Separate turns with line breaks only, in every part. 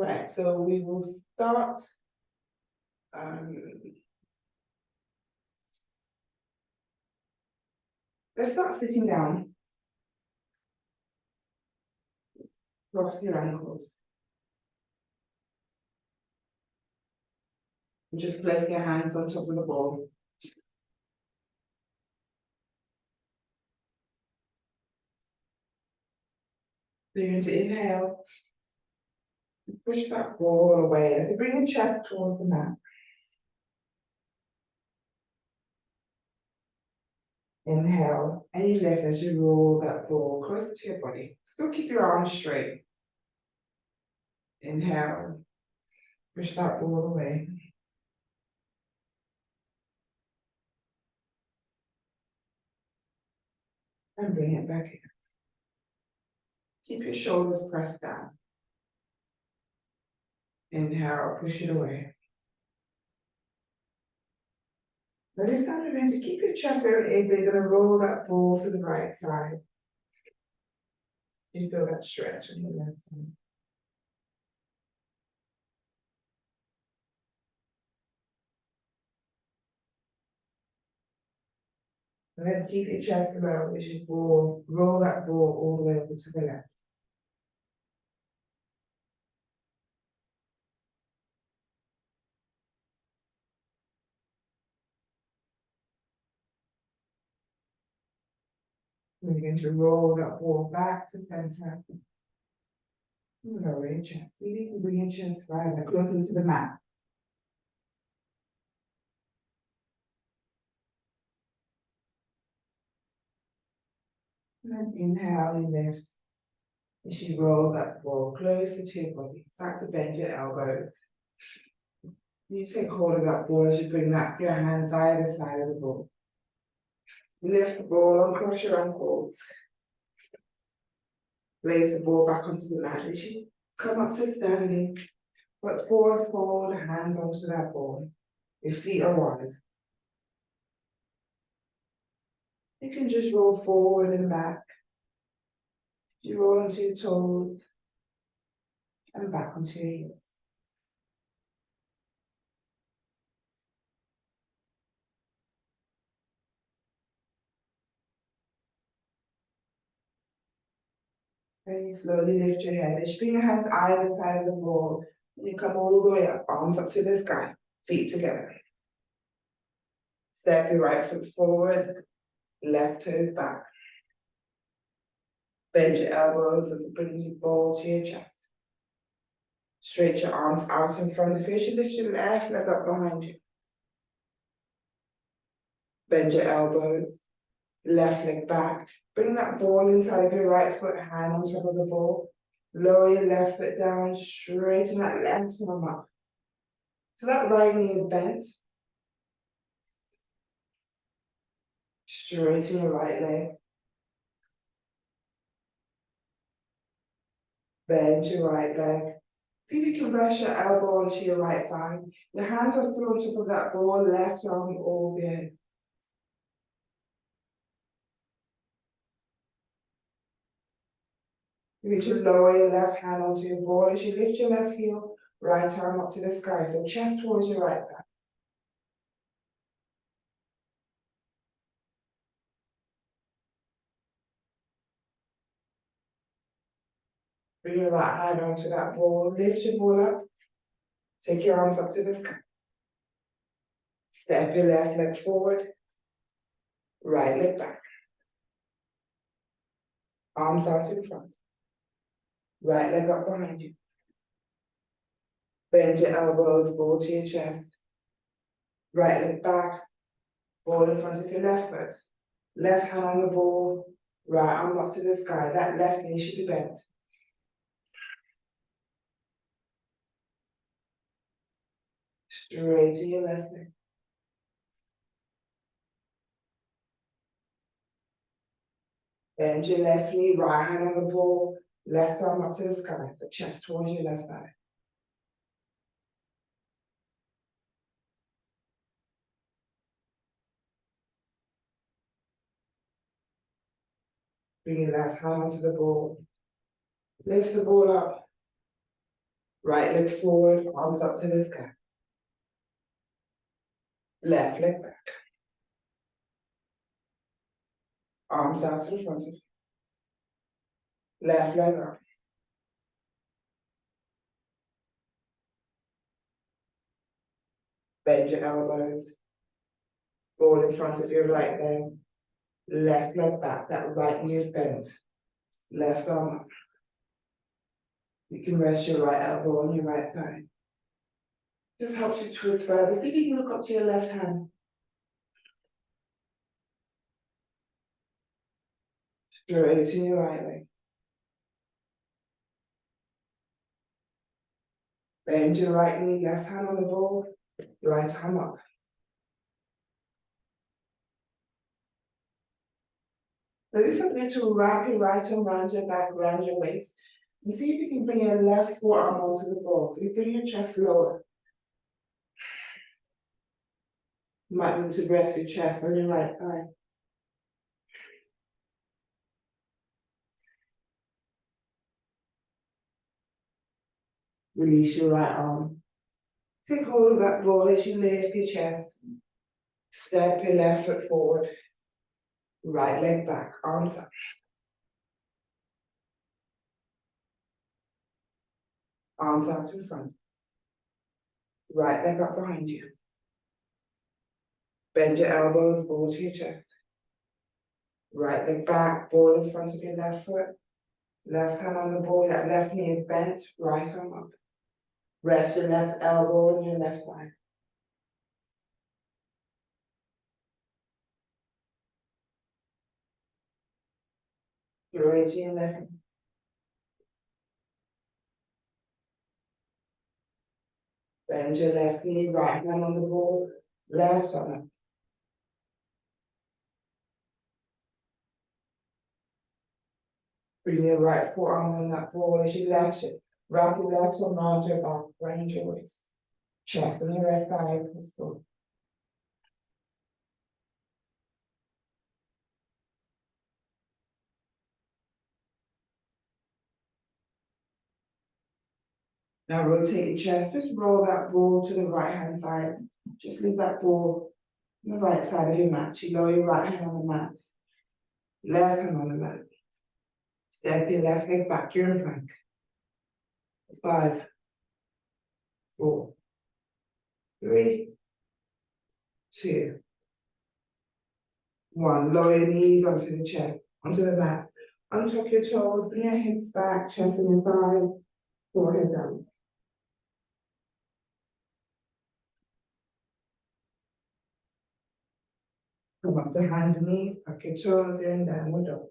Right, so we will start. Let's start sitting down. Cross your ankles. And just place your hands on top of the ball. You're going to inhale. Push that ball away. As you bring your chest towards the mat. Inhale, and you lift as you roll that ball closer to your body. Still keep your arms straight. Inhale, push that ball away. And bring it back in. Keep your shoulders pressed down. Inhale, push it away. Now this time you're going to keep your chest very able. You're going to roll that ball to the right side. You feel that stretch on your left side. And then keep your chest around as you roll that ball all the way over to the left. And you're going to roll that ball back to center. Lower your chest. See if you can bring your chest right closer to the mat. And then inhale and lift. As you roll that ball closer to your body. Start to bend your elbows. You take hold of that ball as you bring your hands either side of the ball. Lift the ball and cross your ankles. Place the ball back onto the mat as you come up to standing. Put forward fold, hands onto that ball. Your feet are wide. You can just roll forward and back. You roll onto your toes and back onto your heels. And you slowly lift your head. As you bring your hands either side of the ball, you come all the way up, arms up to the sky, feet together. Step your right foot forward, left toes back. Bend your elbows as you bring your ball to your chest. Straight your arms out in front of you as you lift your left leg up behind you. Bend your elbows, left leg back. Bring that ball inside of your right foot, hand on top of the ball. Lower your left foot down, straighten that left arm up. So that right knee is bent. Straighten your right leg. Bend your right leg. See if you can press your elbow onto your right thigh. Your hands are still on top of that ball, left arm over in. You need to lower your left hand onto your ball as you lift your left heel, right arm up to the sky. So chest towards your right thigh. Bring your right hand onto that ball, lift your ball up, take your arms up to the sky. Step your left leg forward, right leg back. Arms out in front. Right leg up behind you. Bend your elbows, ball to your chest. Right leg back, ball in front of your left foot. Left hand on the ball, right arm up to the sky. That left knee should be bent. Straight to your left leg. Bend your left knee, right hand on the ball, left arm up to the sky. So chest towards your left thigh. Bring your left hand onto the ball. Lift the ball up. Right leg forward, arms up to the sky. Left leg back. Arms out to the front of you. Left leg up. Bend your elbows. Ball in front of your right leg. Left leg back. That right knee is bent. Left arm up. You can rest your right elbow on your right thigh. Just helps you twist further. See if you can look up to your left hand. Straight to your right leg. Bend your right knee, left hand on the ball, right arm up. Do something to wrap your right arm around your back, around your waist. And see if you can bring your left forearm onto the ball. So you bring your chest lower. You might need to rest your chest on your right thigh. Release your right arm. Take hold of that ball as you lift your chest. Step your left foot forward. Right leg back, arms up. Arms out to the front. Right leg up behind you. Bend your elbows, ball to your chest. Right leg back, ball in front of your left foot. Left hand on the ball, that left knee is bent, right arm up. Rest your left elbow on your left thigh. You're raising your left knee. Bend your left knee, right hand on the ball, left arm up. Bring your right forearm on that ball as you left it. Wrap your left arm around your back, round your waist. Chest on your left thigh, pistol. Now rotate your chest, just roll that ball to the right hand side. Just leave that ball on the right side of your mat. You lower your right hand on the mat. Left hand on the mat. Step your left leg back, you're in plank. 5, 4, 3, 2, 1. Lower your knees onto the chair, onto the mat. Untuck your toes, bring your hips back, chest in your thigh, forehead down. Come up to hands and knees, tuck your toes in, downward dog.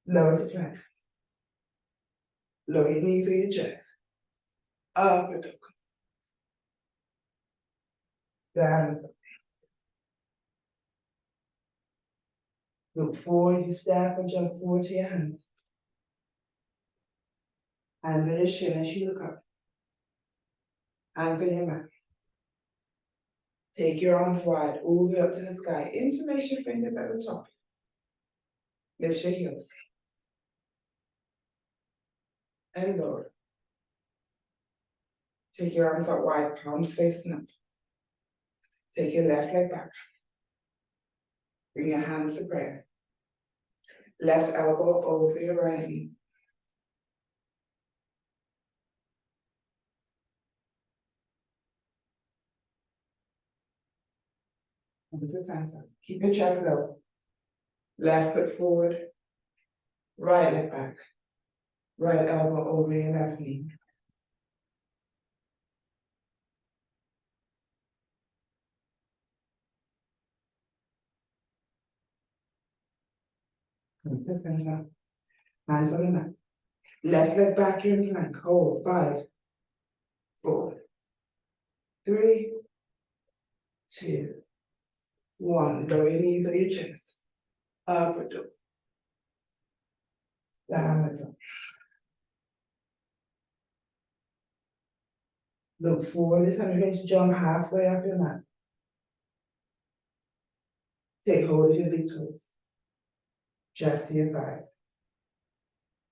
Lower to plank. Lower your knees to your chest. Upward dog. Downward dog. Look forward, you step and jump forward to your hands. Hands on your shin as you look up. Hands on your mat. Take your arms wide, all the way up to the sky. Interlace your fingers at the top. Lift your heels. And lower. Take your arms out wide, palms facing up. Take your left leg back. Bring your hands to prayer. Left elbow over your right knee. Over to the center. Keep your chest low. Left foot forward. Right leg back. Right elbow over your left knee. Come to center. Hands on the mat. Left leg back, you're in plank. Hold. 5, 4, 3, 2, 1. Lower your knees to your chest. Upward dog. Downward dog. Look forward. This time you're going to jump halfway up your mat. Take hold of your big toes. Chest to your thighs.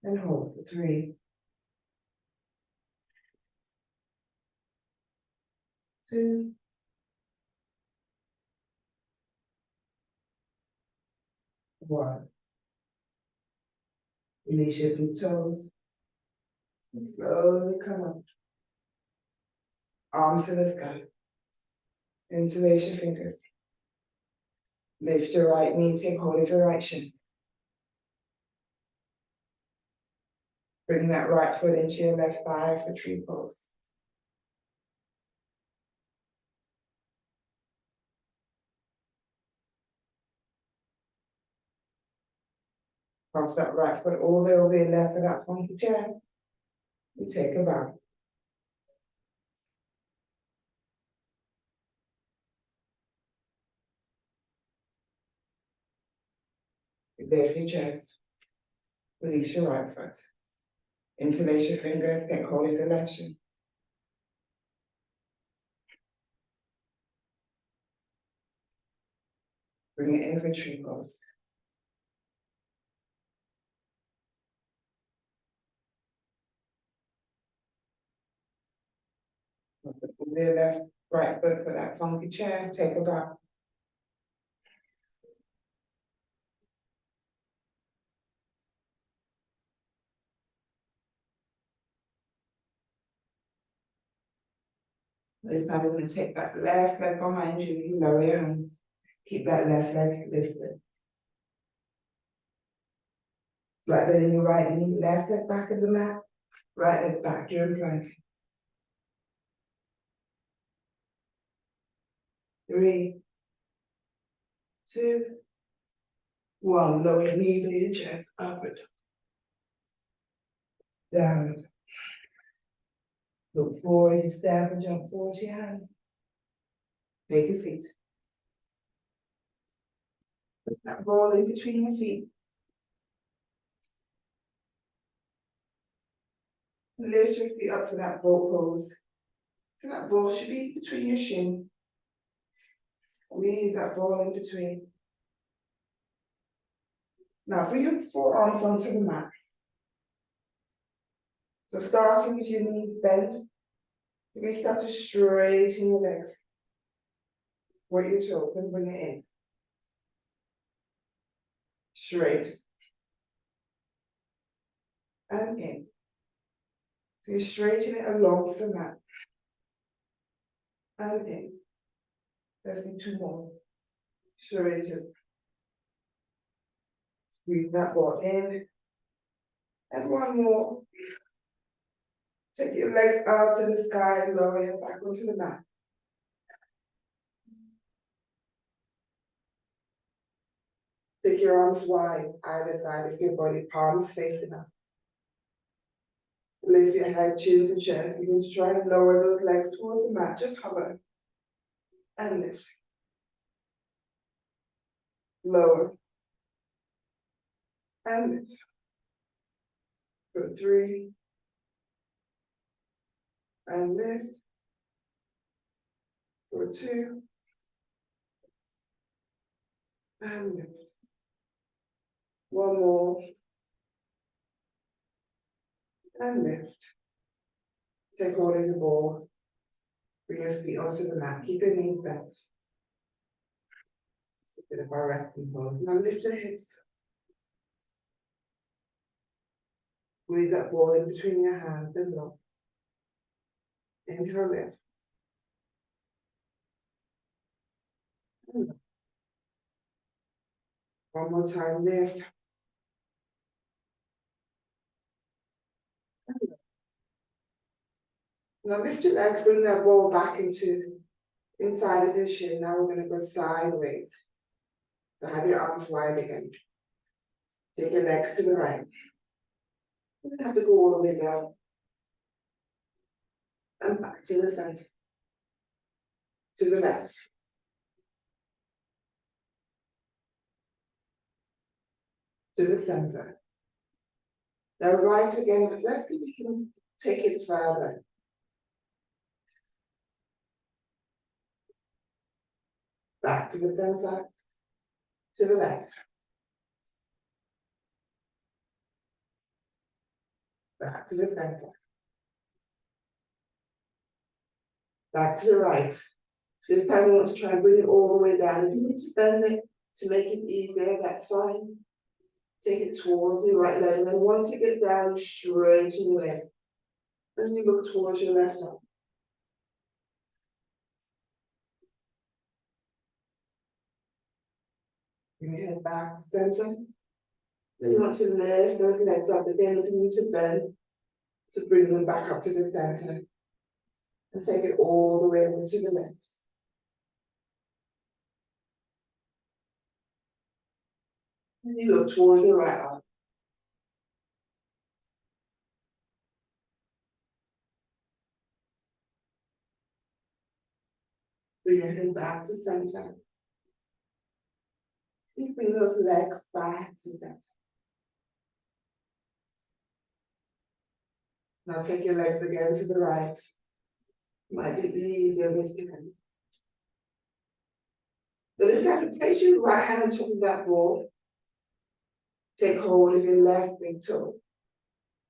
And hold for 3, 2. One. Release your big toes. And slowly come up. Arms to the sky. Interlace your fingers. Lift your right knee, take hold of your right shin. Bring that right foot into your left thigh for tree pose. Cross that right foot all the way over your left for that funky chair. You take a bow. Lift your chest. Release your right foot. Interlace your fingers, take hold of your left shin. Bring it in for tree pose. Move your left, right foot for that funky chair, take a bow. Then I'm going to take that left leg behind you, you lower your hands. Keep that left leg lifted. Right leg in your right knee, left leg back of the mat, right leg back, you're in plank. 3, 2, 1. Lower your knee to your chest, upward. Downward. Look forward, you step and jump forward to your hands. Take a seat. Put that ball in between your feet. Lift your feet up for that boat pose. So that ball should be between your shin. Squeeze that ball in between. Now bring your forearms onto the mat. So starting with your knees bent, you can start to straighten your legs. Point your toes and bring it in. Straight. And in. So you straighten it along the mat. And in. Let's do 2 more. Straighten. Squeeze that ball in. And 1 more. Take your legs out to the sky and lower it back onto the mat. Take your arms wide, either side of your body, palms facing up. Lift your head, chin to chest. You can try to lower those legs towards the mat. Just hover. And lift. Lower. And lift. For 3. And lift. For 2. And lift. 1 more. And lift. Take hold of the ball. Bring your feet onto the mat. Keep your knees bent. It's a bit of our resting pose. Now lift your hips. Squeeze that ball in between your hands and low. Inhale, lift. And low. 1 more time, lift. And low. Now lift your legs, bring that ball back into inside of your shin. Now we're going to go sideways. So have your arms wide again. Take your legs to the right. You don't have to go all the way down. And back to the center. To the left. To the center. Now right again, but let's see if we can take it further. Back to the center. To the left. Back to the center. back to the right. This time we want to try and bring it all the way down. If you need to bend it to make it easier, that's fine. Take it towards your right leg, and then once you get down, straighten your leg. Then you look towards your left arm. Bring your head back to center. Then you want to lift those legs up again if you need to bend to bring them back up to the center. And take it all the way over to the left. And you look towards your right arm. Bring your head back to center. You bring those legs back to center. Now take your legs again to the right. Might be easier this time. So this time, place your right hand on top of that ball. Take hold of your left big toe.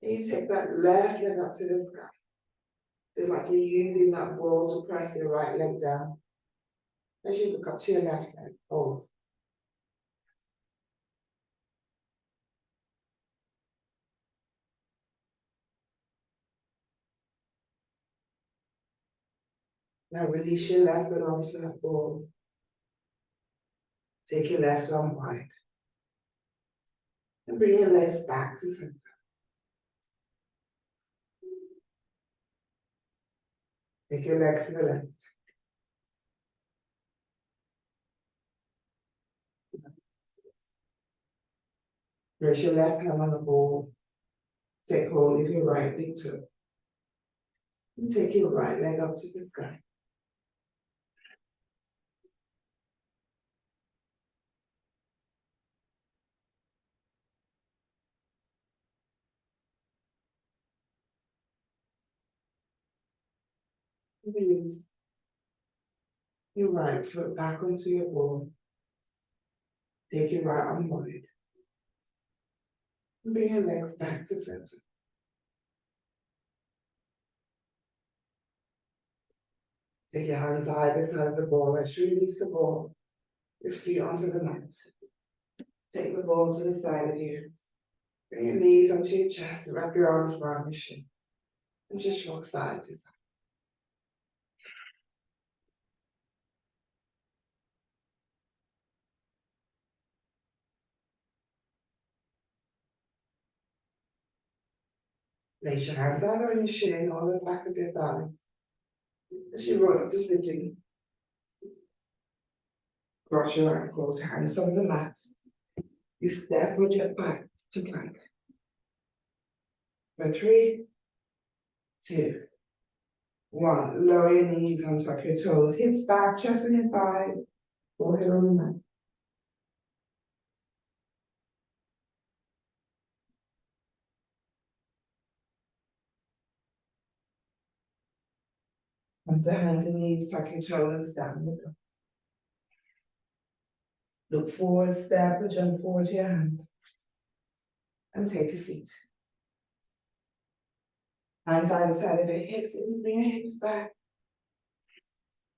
And you take that left leg up to the sky. It's like you're using that ball to press your right leg down. As you look up to your left leg, hold. Now release your left foot onto that ball. Take your left arm wide. And bring your legs back to center. Take your legs to the left. Place your left hand on the ball. Take hold of your right big toe. And take your right leg up to the sky. Release your right foot back onto your ball. Take your right arm wide. And bring your legs back to center. Take your hands either side of the ball as you release the ball. Your feet onto the mat. Take the ball to the side of you. Bring your knees onto your chest and wrap your arms around your shin. And just rock side to side. Place your hands either on your shin or the back of your thigh. As you roll up to sitting, cross your ankles, hands on the mat. You step with your back to plank. For 3, 2, 1. Lower your knees on top of your toes, hips back, chest on your thighs, forehead on the mat. Onto hands and knees, tuck your toes down the ground. Look forward, step or jump forward to your hands. And take a seat. Hands either side of your hips, and you bring your hips back.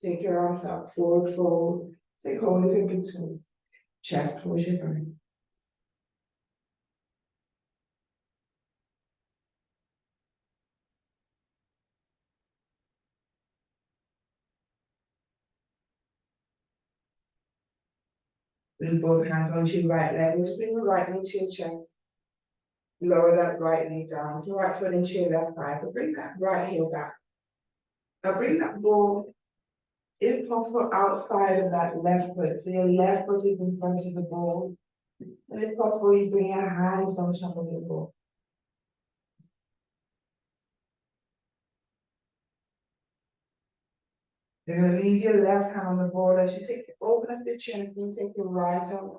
Take your arms out, forward fold. Take hold of your big toes. Chest towards your thigh. Bring both hands onto your right leg. Just bring the right knee to your chest. Lower that right knee down. So right foot into your left thigh. But bring that right heel back. Now bring that ball, if possible, outside of that left foot. So your left foot is in front of the ball. And if possible, you bring your hands on top of your ball. You're going to leave your left hand on the ball as you open up your chest and you take your right arm,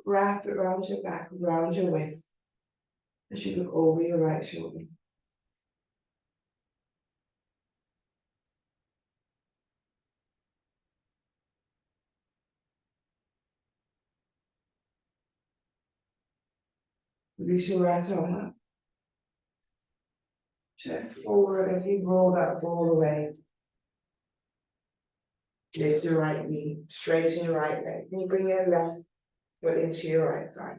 wrap it around your back, around your waist, as you look over your right shoulder. Release your right arm up. Chest forward as you roll that ball away. Lift your right knee, straighten your right leg. Can you bring your left foot into your right thigh?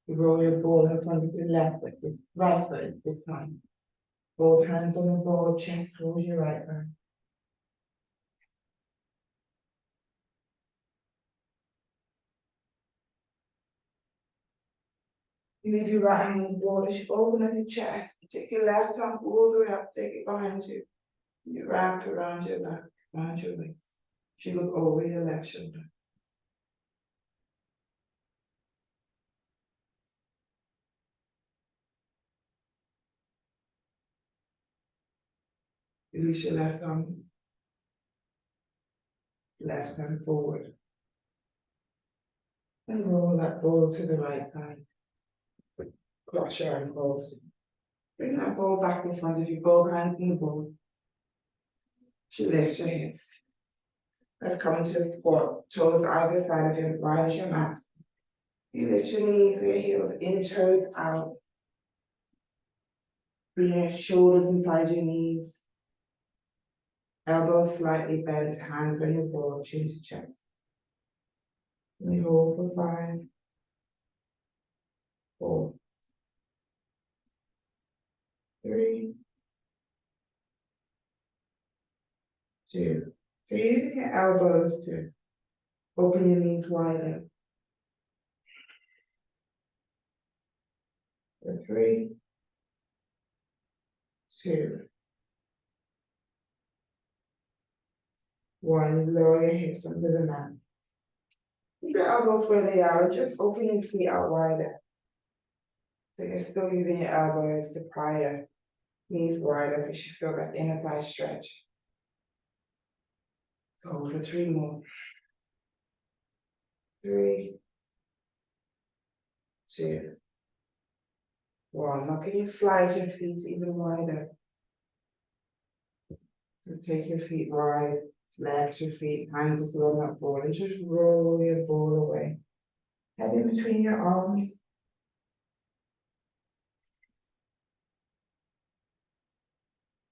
You roll your ball in front of your left foot, this right foot this time. Both hands on the ball, chest towards your right thigh. You leave your right hand on the ball as you open up your chest. You take your left arm all the way up, take it behind you. You wrap around your back, around your waist. You look over your left shoulder. Release your left arm, left hand forward. And roll that ball to the right side. Cross your ankles. Bring that ball back in front of you, both hands on the ball. You lift your hips. Let's come into a squat. Toes either side of you, wide as your mat. You lift your knees, your heels in, toes out. Bring your shoulders inside your knees. Elbows slightly bent, hands on your ball, chin to chest. And you hold for 5, 4, 3, 2. So you're using your elbows to open your knees wider. For 3, 2, 1. Lower your hips onto the mat. Keep your elbows where they are, just open your feet out wider. So you're still using your elbows to pry your knees wider so you should feel that inner thigh stretch. So hold for 3 more. 3, 2, 1. Now can you slide your feet even wider? So take your feet wide, flex your feet, hands is on that ball, and just roll your ball away. Head in between your arms.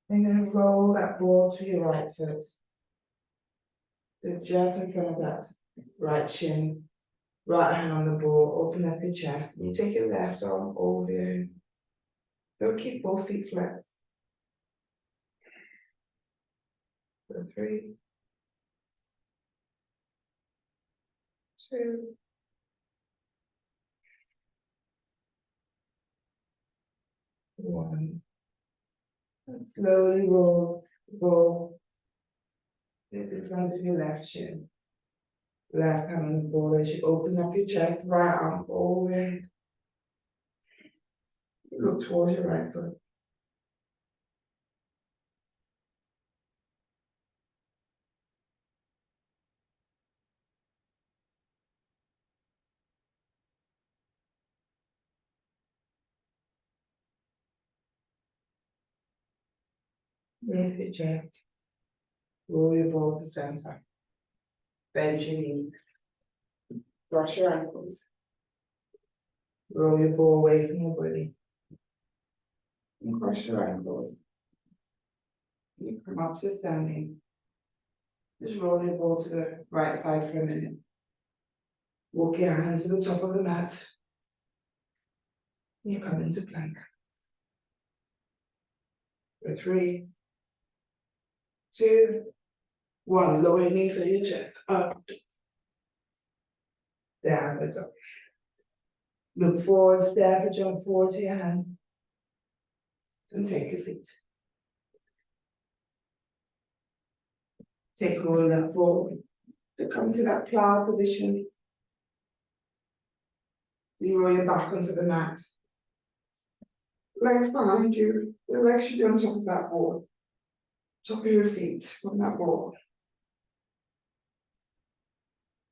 And then roll that ball to your right foot. So just in front of that right shin, right hand on the ball, open up your chest. And you take your left arm over you. So keep both feet flat. For 3, 2, 1. And slowly roll the ball. This in front of your left shin. Left hand on the ball as you open up your chest, right arm forward. Look towards your right foot. Lift your chest. Roll your ball to center. Bend your knees. Cross your ankles. Roll your ball away from your body. And cross your ankles. You come up to standing. Just roll your ball to the right side for a minute. Walk your hands to the top of the mat. You come into plank. For 3, 2, 1. Lower your knees to your chest. Up. Down and up. Look forward, step and jump forward to your hands. And take a seat. Take all of that forward. To come to that plow position. You roll your back onto the mat. Legs behind you. The legs should be on top of that ball. Top of your feet on that ball.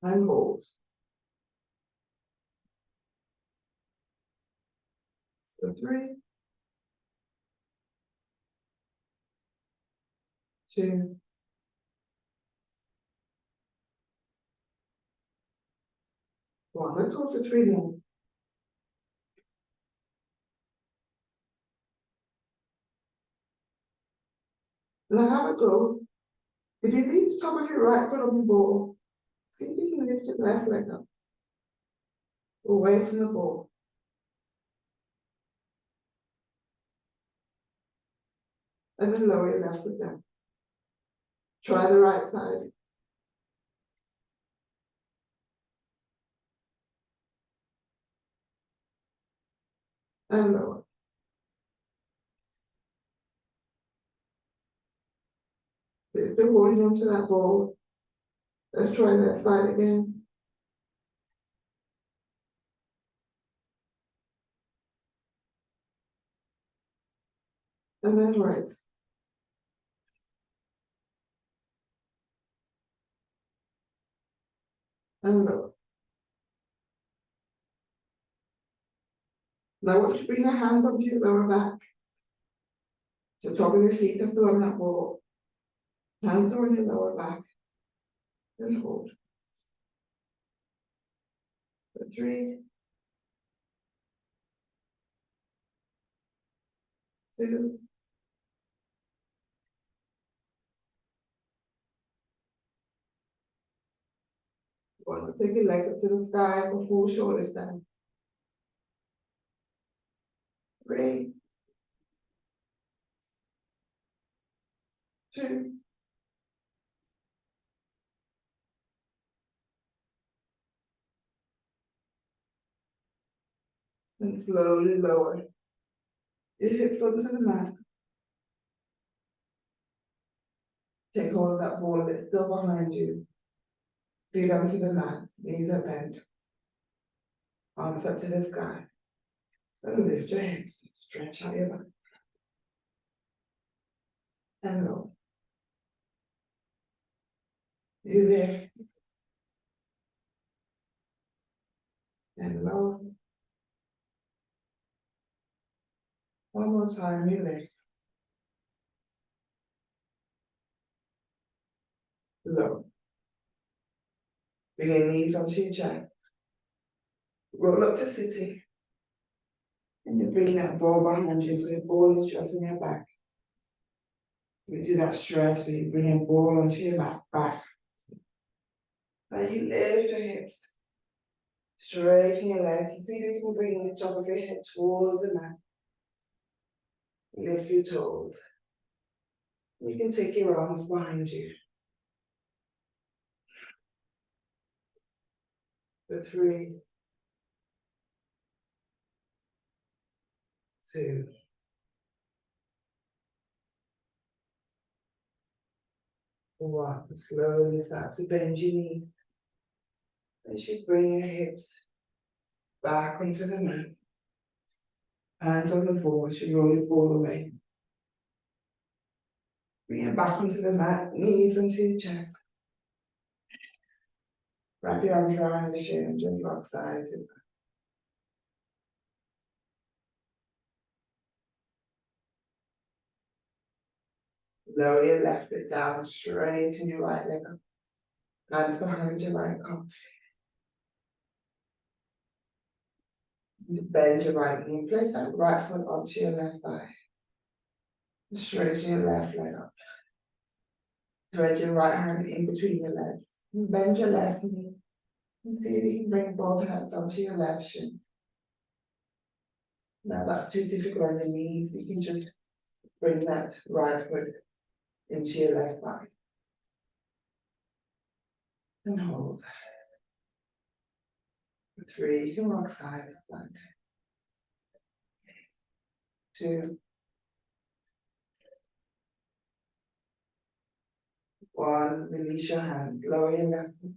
And hold. For 3, 2, 1. Let's go for 3 more. Now have a go If you leave the top of your right foot on the ball, see if you can lift your left leg up, away from the ball. And then lower your left foot down. Try the right side. And lower. So still holding onto that ball. Let's try that side again. And then right. And lower. Now I want you to bring your hands onto your lower back. So top of your feet are still on that ball. Hands are on your lower back. And hold. For 3, 2, 1. Take your leg up to the sky for full shoulder stand. 3, 2, and slowly lower your hips onto the mat. Take hold of that ball that's still behind you. Feet onto the mat, knees are bent. Arms up to the sky. And lift your hips, stretch out your back. And lower. You lift. And lower. One more time, you lift. Low. Bring your knees onto your chest. Roll up to sitting. And you bring that ball behind you so the ball is just in your back. You do that stretch so you bring your ball onto your back. Then you lift your hips. Straighten your legs. See if you can bring the top of your head towards the mat. Lift your toes. You can take your arms behind you. For 3, 2, 1. Slowly start to bend your knees. As you bring your hips back onto the mat. Hands on the ball as you roll your ball away. Bring it back onto the mat, knees onto your chest. Wrap your arms around the shin and just rock side to side. Lower your left foot down, straighten your right leg up. Hands behind your right arm. Bend your right knee. Place that right foot onto your left thigh. Straighten your left leg up. Thread your right hand in between your legs. Bend your left knee. And see if you can bring both hands onto your left shin. Now that's too difficult on your knees. You can just bring that right foot into your left thigh. And hold. 3, you can rock side to side. 2, 1, release your hand, lower your left foot,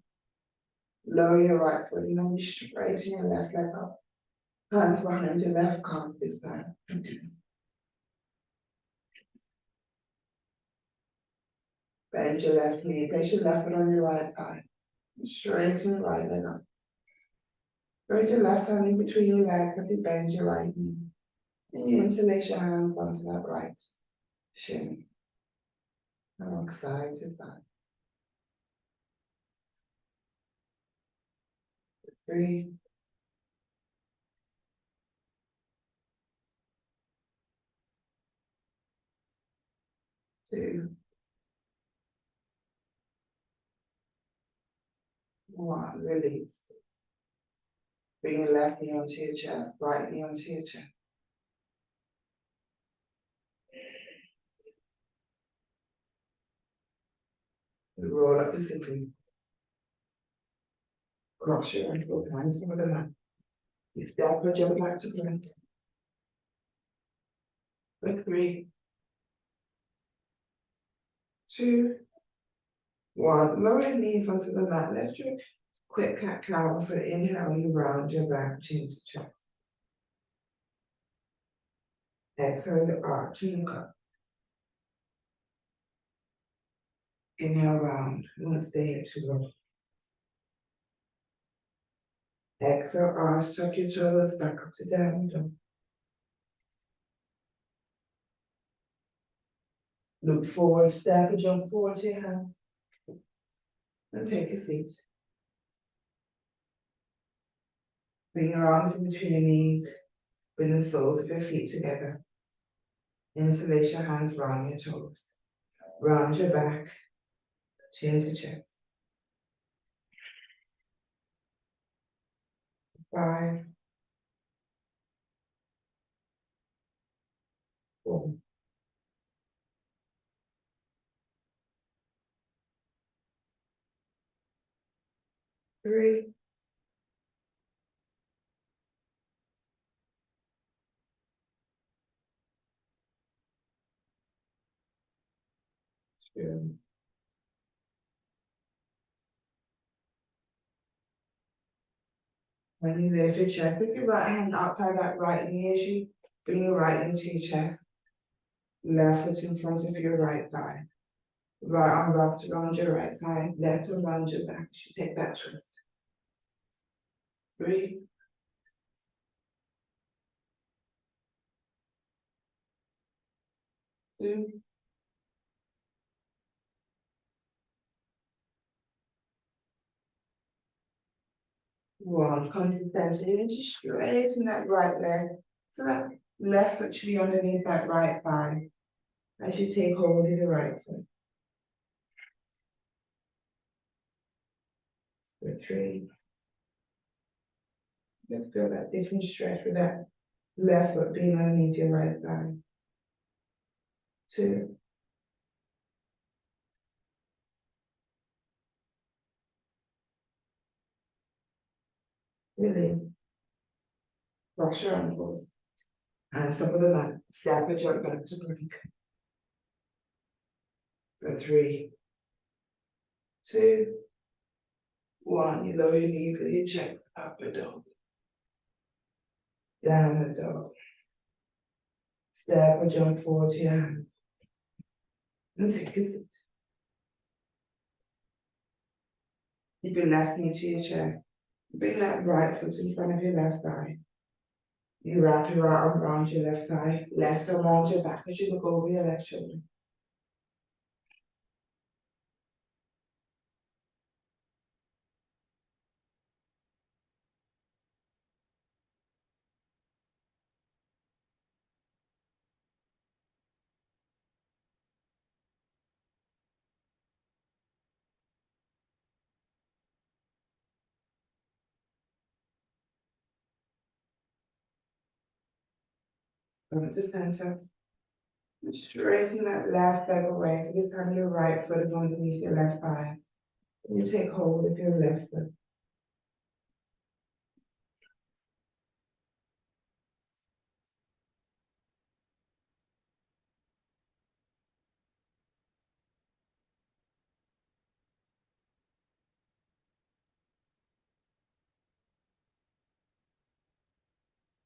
lower your right foot, and then you straighten your left leg up. Hands behind your left calf this time. Bend your left knee, place your left foot on your right thigh. Straighten your right leg up. Spread your left hand in between your legs as you bend your right knee. And you interlace your hands onto that right shin. And rock side to side. 3, 2, One, release. Bring your left knee onto your chest, right knee onto your chest. Roll up to sitting. Cross your ankle, hands over the mat. You step or jump back to plank. For 3, 2, 1. Lower your knees onto the mat. Lift your quick cat cow. So inhale, you round your back, chin to chest. Exhale, the arch and look up. Inhale, round. You want to stay here too long. Exhale, arch, tuck your shoulders back up to down dog. Look forward, step or jump forward to your hands. And take a seat. Bring your arms in between your knees. Bring the soles of your feet together. Interlace your hands round your toes. Round your back, chin to chest. 5, 4, 3, 2. When you lift your chest, lift your right hand outside that right knee as you bring your right knee to your chest. Left foot in front of your right thigh. Right arm wrapped around your right thigh. Left arm around your back as you take that twist. 3, 2, 1. Come to center and just straighten that right leg. So that left foot should be underneath that right thigh. As you take hold of the right foot. For 3. Let's feel that different stretch with that left foot being underneath your right thigh. 2. Release. Cross your ankles. Hands up on the mat. Step or jump back to plank. For 3, 2, 1. You lower your knees and you check up a dog. Down a dog. Step or jump forward to your hands. And take a seat. Keep your left knee to your chest. Bring that right foot in front of your left thigh. You wrap your right arm around your left thigh, left arm around your back as you look over your left shoulder. Come to center. Straighten that left leg away. So this time your right foot is underneath your left thigh. And you take hold of your left foot.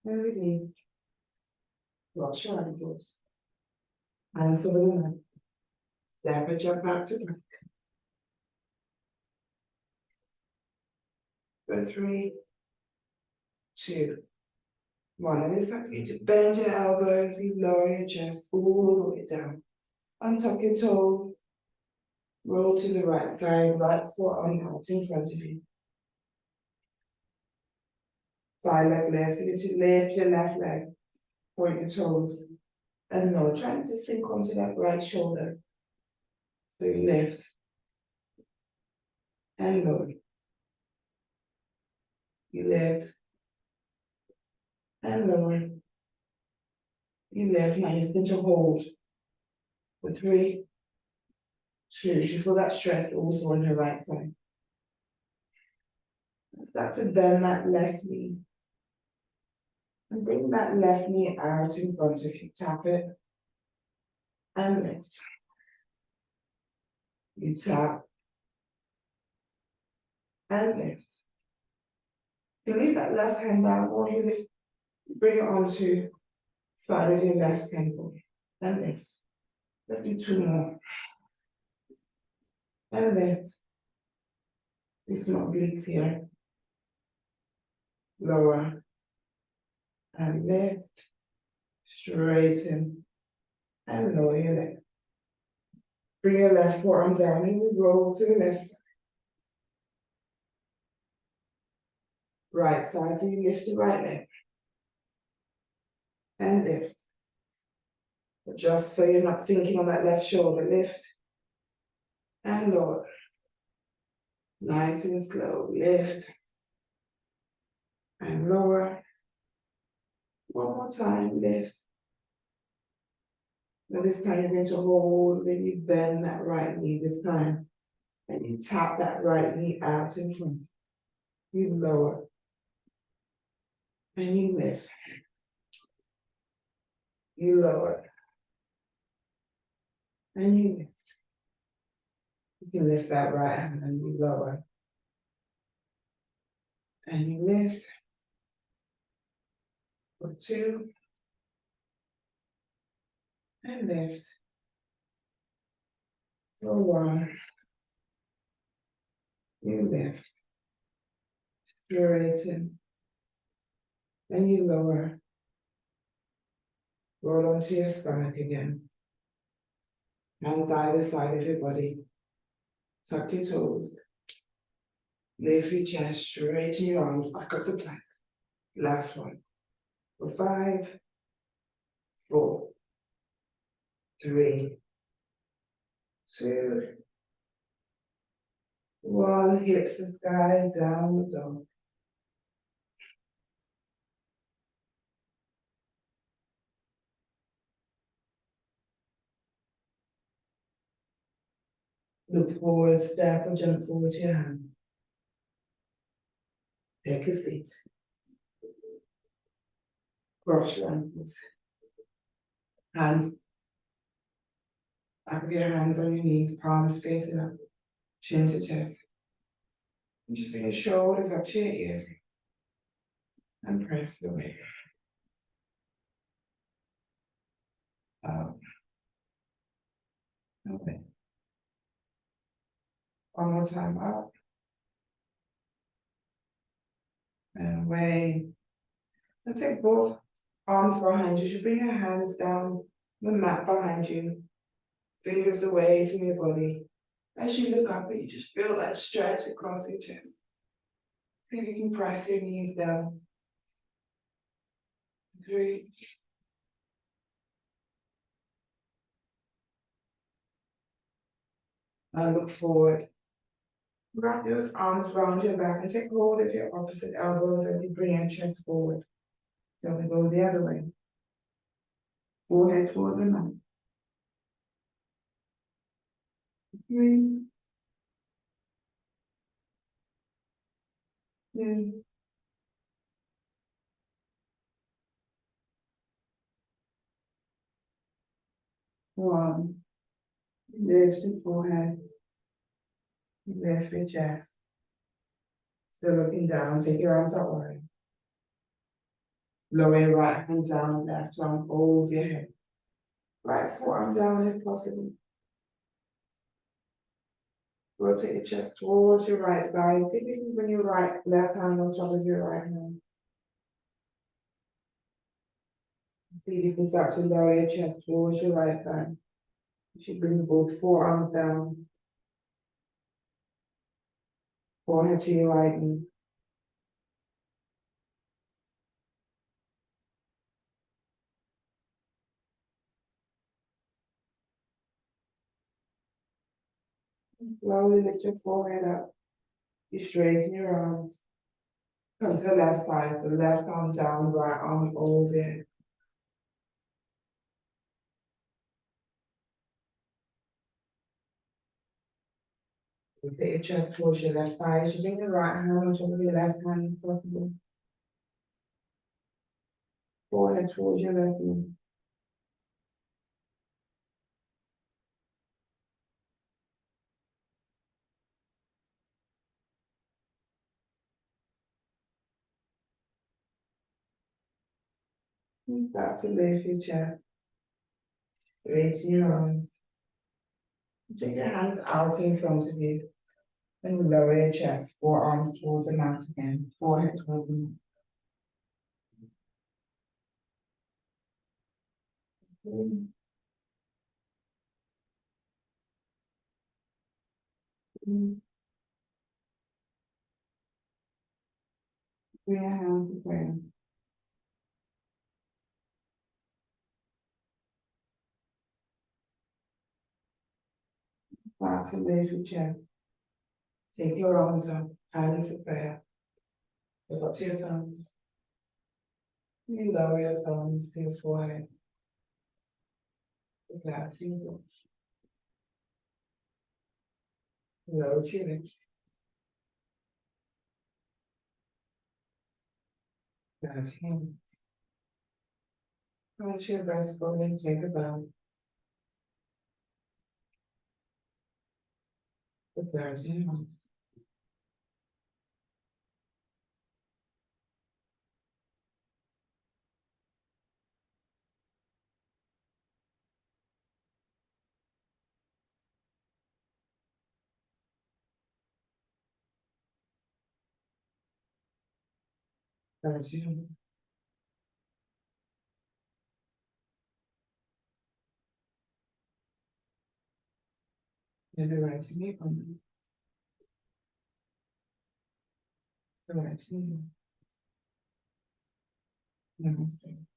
And release. Cross your ankles. Hands over the mat. Step or jump back to plank. For 3, 2, 1. And it's like you to bend your elbows, you lower your chest all the way down. Untuck your toes. Roll to the right side, right foot on out in front of you. Side leg lift, you to lift your left leg, point your toes, and lower, trying to sink onto that right shoulder. So you lift and lower. You lift. And lower. You lift. Now you begin to hold. For 3, 2. You feel that stretch also on your right side. Start to bend that left knee. And bring that left knee out in front of you. Tap it. And lift. You tap. And lift. You leave that left hand down or you lift. Bring it onto side of your left ankle. And lift. Let's do 2 more. And lift. Lift my obliques here. Lower. And lift. Straighten. And lower your leg. Bring your left forearm down and you roll to the left side. Right side, so you lift the right leg. And lift. Adjust so you're not sinking on that left shoulder. Lift. And lower. Nice and slow. Lift. And lower. One more time. Lift. Now this time you're going to hold, then you bend that right knee this time. And you tap that right knee out in front. You lower. And you lift. You lower. And you lift. You can lift that right hand and you lower. And you lift. For 2. And lift. For 1. You lift. Straighten. And you lower. Roll onto your stomach again. Hands either side of your body. Tuck your toes. Lift your chest, straighten your arms back up to plank. Last one. For 5, 4, 3, 2, 1. Hips to sky, down the dog. Look forward, step or jump forward to your hand. Take a seat. Cross your ankles. Hands, back of your hands on your knees, palms facing up, chin to chest. And just bring your shoulders up to your ears. And press away. Out. Okay. One more time, up. And away. So take both arms behind you. You should bring your hands down the mat behind you. Fingers away from your body. As you look up, you just feel that stretch across your chest. See if you can press your knees down. 3. And look forward. Wrap your arms around your back and take hold of your opposite elbows as you bring your chest forward. So we go the other way. Forehead toward the mat. 3, 2, 1. Lift your forehead. Lift your chest. Still looking down. Take your arms out wide. Lower your right hand down, left arm over your head. Right forearm down if possible. Rotate your chest towards your right thigh. See if you can bring your left hand on top of your right hand. See if you can start to lower your chest towards your right thigh. You should bring both forearms down. Forehead to your right knee. Slowly lift your forehead up. You straighten your arms. Come to the left side, so left arm down, right arm over. Take your chest towards your left thigh. You bring your right hand on top of your left hand if possible. Forehead towards your left knee. Start to lift your chest. Raise your arms. Take your hands out in front of you. And lower your chest. Forearms towards the mat again. Forehead towards the mat. Bring your hands to prayer. Start to lift your chest. Take your arms up. Hands to prayer. Look up to your thumbs. You lower your thumbs to your forehead. Relax your lips. Lower your lips. Relax your hands. Hold your breastbone and take a bow. Prepare to your hands. Relax your hands. And the right knee on the right knee. Namaste.